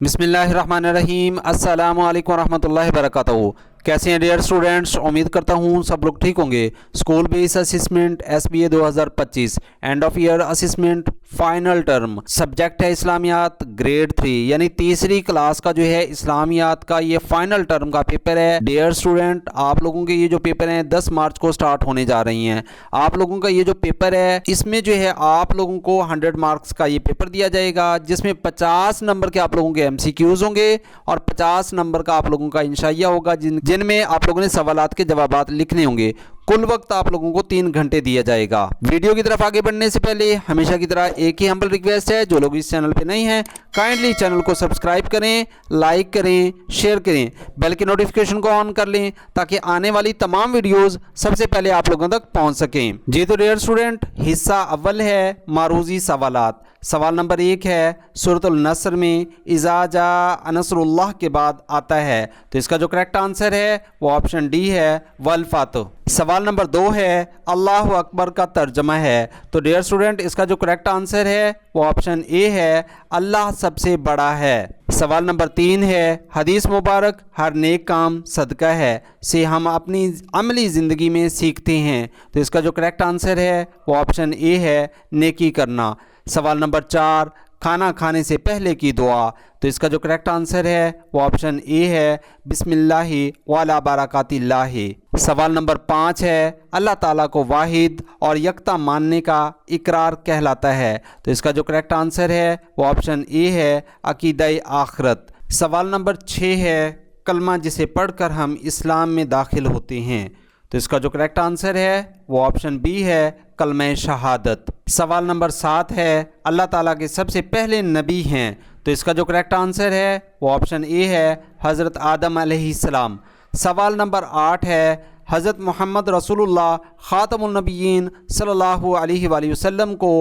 بسم اللہ الرحمن الرحیم۔ السلام علیکم ورحمۃ اللہ وبرکاتہ۔ کیسے ہیں ڈیئر اسٹوڈنٹس؟ امید کرتا ہوں سب لوگ ٹھیک ہوں گے۔ School base assessment SBA 2025 end of year assessment final term subject ہے اسلامیات گریڈ 3 یعنی تیسری کلاس کا جو ہے اسلامیات کا یہ فائنل ٹرم کا پیپر ہے۔ ڈیئر اسٹوڈنٹ، آپ لوگوں کے یہ جو پیپر ہیں 10 مارچ کو سٹارٹ ہونے جا رہی ہیں۔ آپ لوگوں کا یہ جو پیپر ہے اس میں جو ہے آپ لوگوں کو 100 مارکس کا یہ پیپر دیا جائے گا، جس میں 50 نمبر کے آپ لوگوں کے MCQs ہوں گے اور 50 نمبر کا آپ لوگوں کا انشائیہ ہوگا، جن میں آپ لوگوں نے سوالات کے جوابات لکھنے ہوں گے۔ کل وقت آپ لوگوں کو 3 گھنٹے دیا جائے گا۔ ویڈیو کی طرف آگے بڑھنے سے پہلے ہمیشہ کی طرح ایک ہی ہمبل ریکویسٹ ہے، جو لوگ اس چینل پہ نہیں ہیں کائنڈلی چینل کو سبسکرائب کریں، لائک کریں، شیئر کریں، بیل کی نوٹیفیکیشن کو آن کر لیں تاکہ آنے والی تمام ویڈیوز سب سے پہلے آپ لوگوں تک پہنچ سکیں۔ جی تو ڈیئر اسٹوڈنٹ، حصہ اول ہے معروضی سوالات۔ سوال نمبر 1 ہے سورۃ النصر میں اذا جاء نصر اللہ کے بعد آتا ہے، تو اس کا جو کریکٹ آنسر ہے وہ آپشن ڈی ہے والفاتح۔ سوال نمبر 2 ہے اللہ اکبر کا ترجمہ ہے، تو ڈیئر اسٹوڈنٹ اس کا جو کریکٹ آنسر ہے وہ آپشن اے ہے اللہ سب سے بڑا ہے۔ سوال نمبر 3 ہے حدیث مبارک ہر نیک کام صدقہ ہے سے ہم اپنی عملی زندگی میں سیکھتے ہیں، تو اس کا جو کریکٹ آنسر ہے وہ آپشن اے ہے نیکی کرنا۔ سوال نمبر 4 کھانا کھانے سے پہلے کی دعا، تو اس کا جو کریکٹ آنسر ہے وہ آپشن اے ہے بسم اللہ وعلی برکات اللہ۔ سوال نمبر 5 ہے اللہ تعالیٰ کو واحد اور یکتا ماننے کا اقرار کہلاتا ہے، تو اس کا جو کریکٹ آنسر ہے وہ آپشن اے ہے عقیدہ آخرت۔ سوال نمبر 6 ہے کلمہ جسے پڑھ کر ہم اسلام میں داخل ہوتے ہیں، تو اس کا جو کریکٹ آنسر ہے وہ آپشن بی ہے کلمہ شہادت۔ سوال نمبر 7 ہے اللہ تعالیٰ کے سب سے پہلے نبی ہیں، تو اس کا جو کریکٹ آنسر ہے وہ آپشن اے ہے حضرت آدم علیہ السلام۔ سوال نمبر 8 ہے حضرت محمد رسول اللہ خاتم النبیین صلی اللہ علیہ وآلہ وسلم کو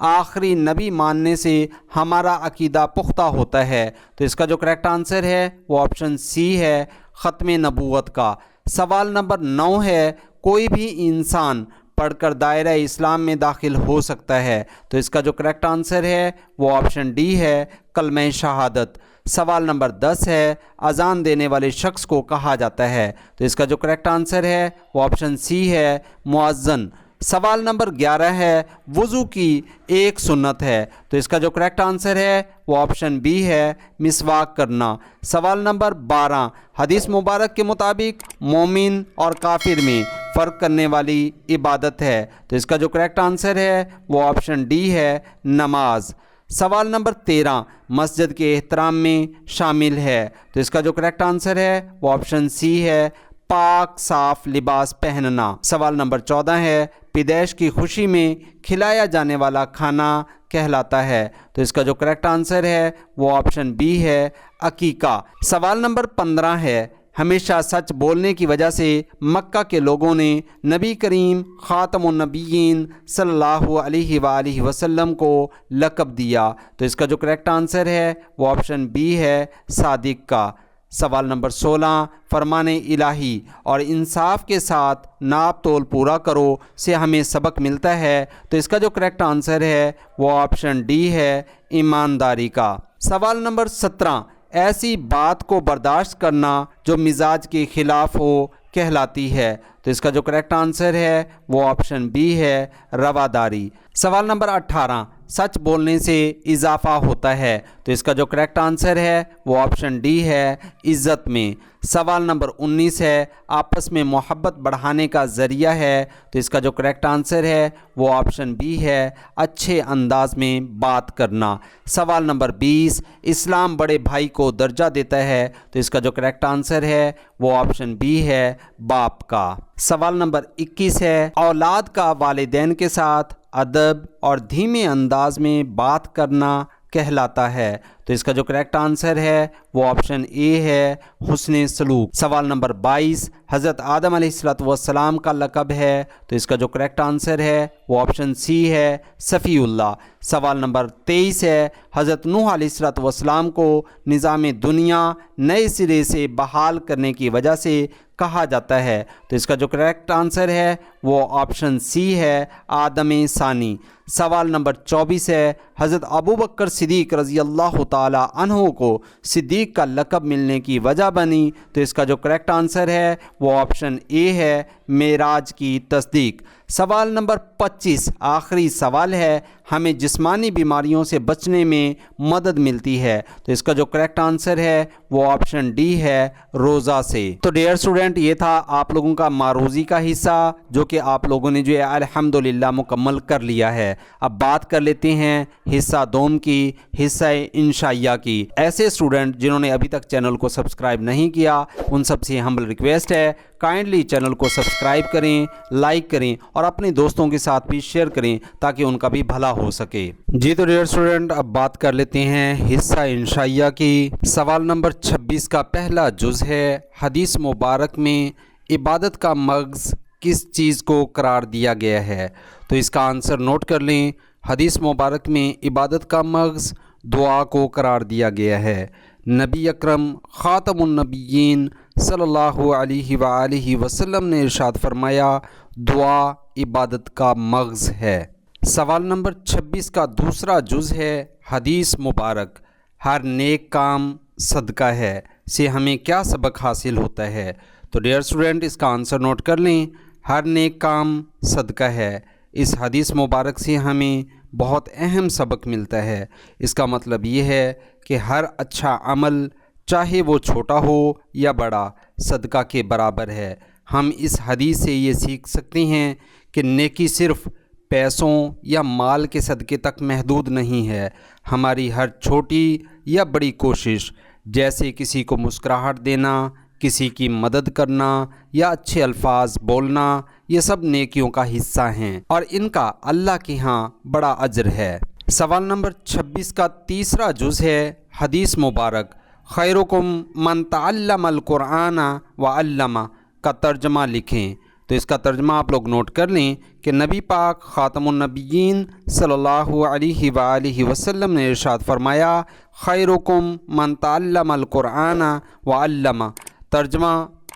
آخری نبی ماننے سے ہمارا عقیدہ پختہ ہوتا ہے، تو اس کا جو کریکٹ آنسر ہے وہ آپشن سی ہے ختم نبوت کا۔ سوال نمبر 9 ہے کوئی بھی انسان پڑھ کر دائرہ اسلام میں داخل ہو سکتا ہے، تو اس کا جو کریکٹ آنسر ہے وہ آپشن ڈی ہے کلمہ شہادت۔ سوال نمبر 10 ہے اذان دینے والے شخص کو کہا جاتا ہے، تو اس کا جو کریکٹ آنسر ہے وہ آپشن سی ہے مؤذن۔ سوال نمبر 11 ہے وضو کی ایک سنت ہے، تو اس کا جو کریکٹ آنسر ہے وہ آپشن بی ہے مسواک کرنا۔ سوال نمبر 12 حدیث مبارک کے مطابق مومن اور کافر میں فرق کرنے والی عبادت ہے، تو اس کا جو کریکٹ آنسر ہے وہ آپشن ڈی ہے نماز۔ سوال نمبر 13 مسجد کے احترام میں شامل ہے، تو اس کا جو کریکٹ آنسر ہے وہ آپشن سی ہے پاک صاف لباس پہننا۔ سوال نمبر 14 ہے پیدائش کی خوشی میں کھلایا جانے والا کھانا کہلاتا ہے، تو اس کا جو کریکٹ آنسر ہے وہ آپشن بی ہے عقیقہ۔ سوال نمبر 15 ہے ہمیشہ سچ بولنے کی وجہ سے مکہ کے لوگوں نے نبی کریم خاتم النبیین صلی اللہ علیہ وآلہ وسلم کو لقب دیا، تو اس کا جو کریکٹ آنسر ہے وہ آپشن بی ہے صادق کا۔ سوال نمبر 16 فرمان الہی اور انصاف کے ساتھ ناپ تول پورا کرو سے ہمیں سبق ملتا ہے، تو اس کا جو کریکٹ آنسر ہے وہ آپشن ڈی ہے ایمانداری کا۔ سوال نمبر 17 ایسی بات کو برداشت کرنا جو مزاج کے خلاف ہو کہلاتی ہے، تو اس کا جو کریکٹ آنسر ہے وہ آپشن بی ہے رواداری۔ سوال نمبر 18 سچ بولنے سے اضافہ ہوتا ہے، تو اس کا جو کریکٹ آنسر ہے وہ آپشن ڈی ہے عزت میں۔ سوال نمبر 19 ہے آپس میں محبت بڑھانے کا ذریعہ ہے، تو اس کا جو کریکٹ آنسر ہے وہ آپشن بی ہے اچھے انداز میں بات کرنا۔ سوال نمبر 20 اسلام بڑے بھائی کو درجہ دیتا ہے، تو اس کا جو کریکٹ آنسر ہے وہ آپشن بی ہے باپ کا۔ سوال نمبر 21 ہے اولاد کا والدین کے ساتھ ادب اور دھیمے انداز میں بات کرنا کہلاتا ہے، تو اس کا جو کریکٹ آنسر ہے وہ آپشن اے ہے حسن سلوک۔ سوال نمبر 22 حضرت آدم علیہ السلام کا لقب ہے، تو اس کا جو کریکٹ آنسر ہے وہ آپشن سی ہے صفی اللہ۔ سوال نمبر 23 ہے حضرت نوح علیہ السلام کو نظام دنیا نئے سرے سے بحال کرنے کی وجہ سے کہا جاتا ہے، تو اس کا جو کریکٹ آنسر ہے وہ آپشن سی ہے آدم ثانی۔ سوال نمبر 24 ہے حضرت ابو بکر صدیق رضی اللہ تعالیٰ ताला अन्हु को सिद्दीक का लक़ब मिलने की वजह बनी? तो इसका जो करेक्ट आंसर है वो ऑप्शन ए है, मेराज की तस्दीक। सवाल नंबर 25 आखिरी सवाल है, हमें जिस्मानी बीमारियों से बचने में मदद मिलती है? तो इसका जो करेक्ट आंसर है वो ऑप्शन डी है, रोज़ा से। तो डियर स्टूडेंट, ये था आप लोगों का मारूज़ी का हिस्सा जो कि आप लोगों ने जो है अल्हम्दुलिल्लाह मुकम्मल कर लिया है। अब बात कर लेते हैं हिस्सा दोम की, हिस्सा इंशाइया की। ऐसे स्टूडेंट जिन्होंने अभी तक चैनल को सब्सक्राइब नहीं किया, उन सबसे हम्बल रिक्वेस्ट है, काइंडली चैनल को सब्सक्राइब करें, लाइक करें और अपने दोस्तों के साथ भी शेयर करें ताकि उनका भी भला हो सके। जी तो डियर स्टूडेंट, अब बात कर लेते हैं हिस्सा इंशाइया की। सवाल नंबर 26 का पहला जुज़ है, हदीस मुबारक में इबादत का मग़ज़ किस चीज़ को करार दिया गया है? तो इसका आंसर नोट कर लें। हदीस मुबारक में इबादत का मग़ज़ दुआ को करार दिया गया है। नबी अकरम ख़ातमुन नबिय्यीन सल्लल्लाहु अलैहि वसल्लम ने इरशाद फरमाया, दुआ इबादत का मग़ज़ है। सवाल नंबर 26 का दूसरा जुज़ है, हदीस मुबारक हर नेक काम सदका है से हमें क्या सबक हासिल होता है? तो डियर स्टूडेंट, इसका आंसर नोट कर लें। हर नेक काम सदका है, इस हदीस मुबारक से हमें बहुत अहम सबक मिलता है। इसका मतलब ये है कि हर अच्छा अमल चाहे वो छोटा हो या बड़ा सदका के बराबर है। हम इस हदीस से ये सीख सकते हैं कि नेकी सिर्फ़ पैसों या माल के सदक़े तक महदूद नहीं है। हमारी हर छोटी या बड़ी कोशिश, जैसे किसी को मुस्कुराहट देना, किसी की मदद करना या अच्छे अल्फाज बोलना, ये सब नेकियों का हिस्सा हैं और इनका अल्लाह के यहाँ बड़ा अजर है। सवाल नंबर 26 का तीसरा जुज़ है, हदीस मुबारक खैरुकुम मन तअल्लमल कुरआन व अल्लमा का तर्जमा लिखें। तो इसका तर्जमा आप लोग नोट कर लें कि नबी पाक ख़ातमुन नबिय्यीन सल्लल्लाहु अलैहि वसल्लम ने इरशाद फरमाया, खैरुकुम मन तअल्लमल कुरआन व अल्लमा। तर्जमा,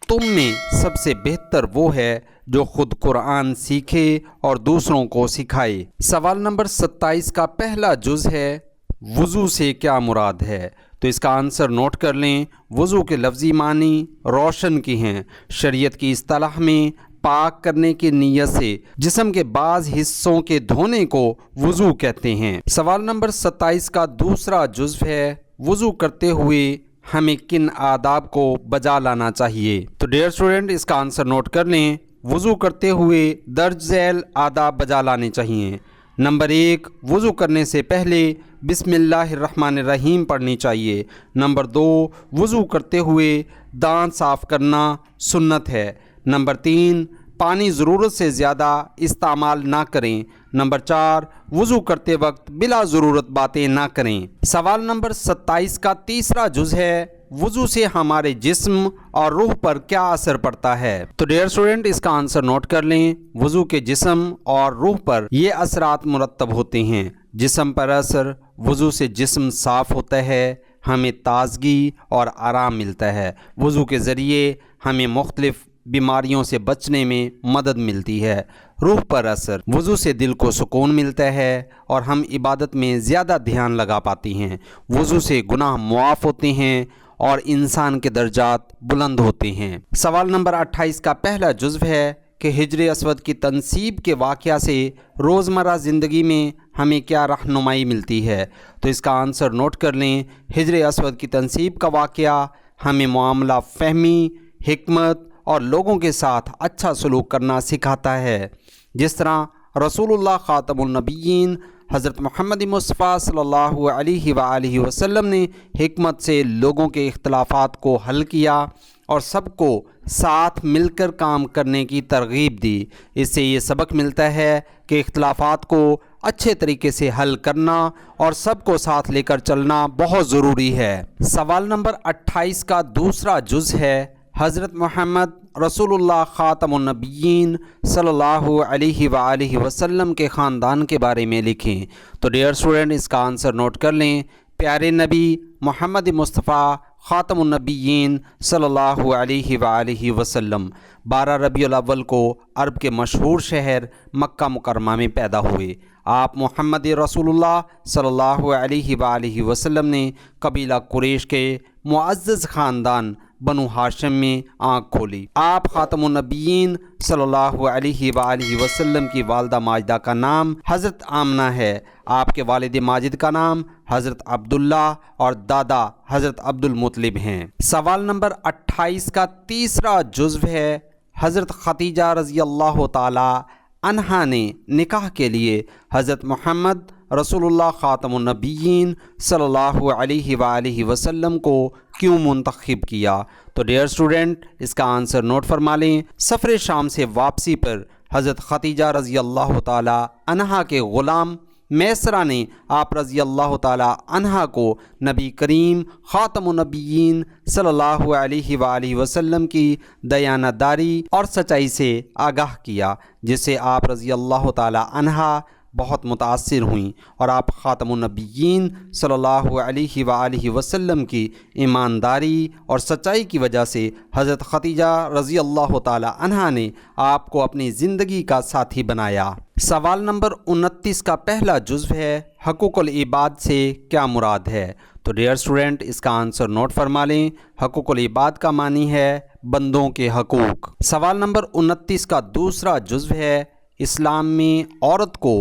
तुम में सबसे बेहतर वो है जो ख़ुद कुरान सीखे और दूसरों को सिखाए। सवाल नंबर 27 का पहला जुज़ है, वज़ू से क्या मुराद है? तो इसका आंसर नोट कर लें। वज़ू के लफ्ज़ी मानी रोशन की हैं। शरीयत की इस्तिलाह में पाक करने की नीयत से जिस्म के बाज़ हिस्सों के धोने को वज़ू कहते हैं। सवाल नंबर 27 का दूसरा जुज़्व है, वज़ू करते हुए हमें किन आदाब को बजा लाना चाहिए? तो डियर स्टूडेंट, इसका आंसर नोट कर लें। वज़ू करते हुए दर्ज झैल आदाब बजा लाने चाहिए। नंबर 1, वज़ू करने से पहले बिस्मिल्लाहिर्रहमानिर्रहीम पढ़नी चाहिए। नंबर 2, वज़ू करते हुए दांत साफ़ करना सुन्नत है। नंबर 3, पानी ज़रूरत से ज़्यादा इस्तेमाल ना करें। नंबर 4, वज़ू करते वक्त बिला ज़रूरत बातें ना करें। सवाल नंबर 27 का तीसरा जुज़ है, वज़ू से हमारे जिस्म और रूह पर क्या असर पड़ता है? तो डियर स्टूडेंट, इसका आंसर नोट कर लें। वज़ू के जिस्म और रूह पर ये असरात मुरतब होते हैं। जिस्म पर असर, वज़ू से जिस्म साफ़ होता है, हमें ताज़गी और आराम मिलता है। वज़ू के ज़रिए हमें मुख्तलिफ़ बीमारियों से बचने में मदद मिलती है। रूह पर असर, वज़ू से दिल को सुकून मिलता है और हम इबादत में ज़्यादा ध्यान लगा पाते हैं। वज़ू से गुनाह मुआफ़ होते हैं और इंसान के दर्जात बुलंद होते हैं। सवाल नंबर 28 का पहला जुज़्व है कि हिज्र अस्वद की तनसीब के वाक़या से रोज़मर्रा ज़िंदगी में हमें क्या रहनुमाई मिलती है? तो इसका आंसर नोट कर लें। हिज्र अस्वद की तनसीब का वाक़या हमें मामला फ़हमी, हिकमत और लोगों के साथ अच्छा सलूक करना सिखाता है। जिस तरह रसूलुल्लाह ख़ातमुन नबिय्यीन हज़रत मोहम्मद मुस्तफ़ा सल्लल्लाहु अलैहि वसल्लम ने हिकमत से लोगों के इख्तिलाफ़ात को हल किया और सबको साथ मिलकर काम करने की तरगीब दी। इससे ये सबक मिलता है कि इख्तिलाफ़ात को अच्छे तरीके से हल करना और सबको साथ लेकर चलना बहुत ज़रूरी है। सवाल नंबर 28 का दूसरा जुज़ है, हज़रत मोहम्मद रसूलुल्लाह ख़ातमुन नबिय्यीन सल्लल्लाहु अलैहि वसल्लम के ख़ानदान के बारे में लिखें। तो डियर स्टूडेंट, इसका आंसर नोट कर लें। प्यारे नबी मोहम्मद मुस्तफ़ा ख़ातमुन नबिय्यीन सल्लल्लाहु अलैहि वसल्लम 12 रबीउल अव्वल को अरब के मशहूर शहर मक्का मुकर्रमा में पैदा हुए। आप मोहम्मद रसूलुल्लाह सल्लल्लाहु अलैहि वसल्लम ने कबीला कुरैश के मुअज़्ज़ज़ ख़ानदान बनु हाशिम में आँख खोली। आप ख़ातमुन नबिय्यीन सल्लल्लाहु अलैहि वसल्लम की वालिदा माजिदा का नाम हज़रत आमना है। आपके वालिद माजिद का नाम हज़रत अब्दुल्ला और दादा हज़रत अब्दुल मुत्तलिब हैं। सवाल नंबर 28 का तीसरा जुज़्व है हज़रत खदीजा रज़ी अल्लाह ताला अन्हा ने निकाह के लिए हज़रत मोहम्मद रसूलुल्लाह ख़ातमुन नबिय्यीन सल्लल्लाहु अलैहि वसल्लम को क्यों मुंतखब किया। तो डियर स्टूडेंट, इसका आंसर नोट फरमा लें। सफ़र शाम से वापसी पर हज़रत खदीजा रज़ी अल्लाह ताला अन्हा के ग़ुलाम मैसरा ने आप रज़ी अल्लाह ताला अन्हा को नबी करीम ख़ातमुन नबिय्यीन सल्लल्लाहु अलैहि वसल्लम की दयानतदारी और सच्चाई से आगाह किया, जिससे आप रज़ी अल्लाह ताला अन्हा बहुत मुतासिर हुई और आप ख़ातमुन नबिय्यीन सल्लल्लाहु अलैहि वसल्लम की ईमानदारी और सच्चाई की वजह से हज़रत खदीजा रज़ी अल्लाह ताला अन्हा ने आपको अपनी ज़िंदगी का साथी बनाया। सवाल नंबर 29 का पहला जुज़्व है हकूक़ुल इबाद से क्या मुराद है। तो डियर स्टूडेंट, इसका आंसर नोट फरमा लें। हकूक़ुल इबाद का मानी है बंदों के हकूक़। सवाल नंबर 29 का दूसरा जुज़्व है इस्लाम में औरत को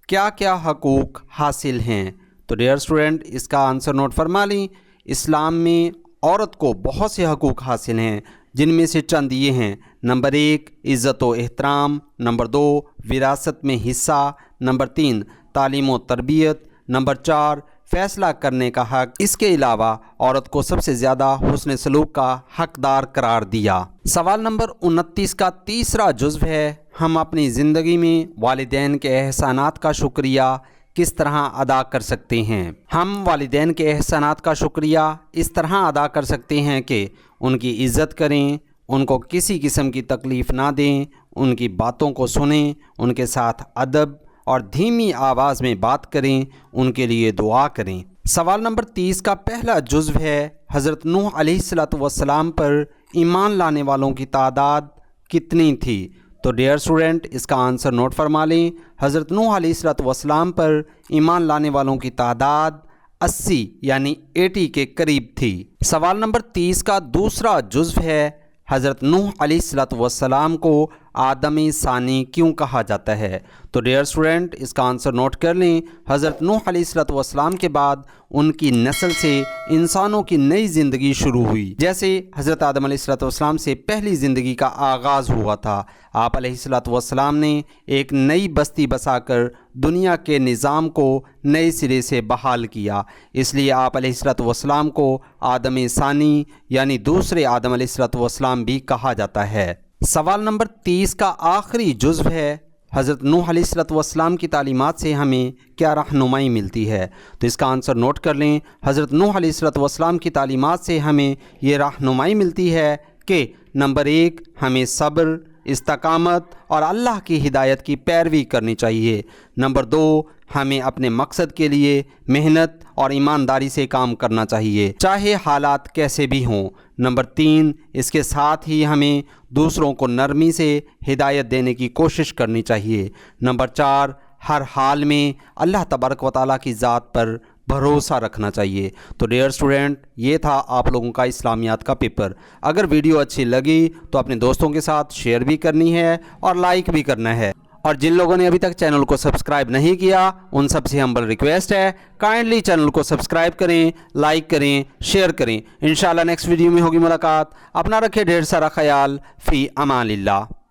क्या क्या हकूक़ हासिल हैं। तो डियर स्टूडेंट, इसका आंसर नोट फरमा लें। इस्लाम में औरत को बहुत से हकूक़ हासिल हैं, जिनमें से चंद ये हैं। नंबर 1 इज़्ज़त व एहतराम, नंबर 2 विरासत में हिस्सा, नंबर 3 तालीम व तरबियत, नंबर 4 फ़ैसला करने का हक़। इसके अलावा औरत को सबसे ज़्यादा हुस्न सलूक का हक़दार करार दिया। सवाल नंबर 29 का तीसरा जुज़्व है हम अपनी ज़िंदगी में वालिदैन के एहसानात का शुक्रिया किस तरह अदा कर सकते हैं। हम वालिदैन के एहसानात का शुक्रिया इस तरह अदा कर सकते हैं कि उनकी इज़्ज़त करें, उनको किसी किस्म की तकलीफ़ ना दें, उनकी बातों को सुनें, उनके साथ अदब और धीमी आवाज़ में बात करें, उनके लिए दुआ करें। सवाल नंबर 30 का पहला जुज़्व है हज़रत नूह अलैहिस्सलातु वस्सलाम पर ईमान लाने वालों की तादाद कितनी थी। तो डियर स्टूडेंट, इसका आंसर नोट फरमा लें। हज़रत नूह अलैहिस्सलातु वस्सलाम पर ईमान लाने वालों की तादाद 80 यानी 80 के करीब थी। सवाल नंबर 30 का दूसरा जुज़्व है हज़रत नूह अलैहिस्सलातु वस्सलाम को आदमी सानी क्यों कहा जाता है। तो डियर स्टूडेंट, इसका आंसर नोट कर लें। हज़रत नूह अलैहिस्सलातु वस्सलाम के बाद उनकी नस्ल से इंसानों की नई ज़िंदगी शुरू हुई। जैसे हज़रत आदम अलैहिस्सलातु वस्सलाम से पहली ज़िंदगी का आगाज़ हुआ था। आप अलैहिस्सलातु वस्सलाम ने एक नई बस्ती बसाकर दुनिया के निज़ाम को नए सिरे से बहाल किया। इसलिए आप अलैहिस्सलातु वस्सलाम को आदम सानी यानी दूसरे आदम अलैहिस्सलातु वस्सलाम भी कहा जाता है। सवाल नंबर 30 का आखिरी जुज़्व है हज़रत नूह अलैहिस्सलातु वस्सलाम की तालीमात से हमें क्या रहनुमाई मिलती है। तो इसका आंसर नोट कर लें। हज़रत नूह अलैहिस्सलातु वस्सलाम की तालीमात से हमें ये रहनुमाई मिलती है कि नंबर 1 हमें सब्र, इस्तकामत और अल्लाह की हिदायत की पैरवी करनी चाहिए। नंबर 2 हमें अपने मकसद के लिए मेहनत और ईमानदारी से काम करना चाहिए, चाहे हालात कैसे भी हों। नंबर 3 इसके साथ ही हमें दूसरों को नरमी से हिदायत देने की कोशिश करनी चाहिए। नंबर 4 हर हाल में अल्लाह तबारक व तआला की ज़ात पर भरोसा रखना चाहिए। तो डियर स्टूडेंट, ये था आप लोगों का इस्लामियात का पेपर। अगर वीडियो अच्छी लगी तो अपने दोस्तों के साथ शेयर भी करनी है और लाइक भी करना है। और जिन लोगों ने अभी तक चैनल को सब्सक्राइब नहीं किया उन सबसे हम्बल रिक्वेस्ट है, काइंडली चैनल को सब्सक्राइब करें, लाइक करें, शेयर करें। इंशाल्लाह नेक्स्ट वीडियो में होगी मुलाकात। अपना रखें ढेर सारा ख्याल। फ़ी अमानिल्लाह।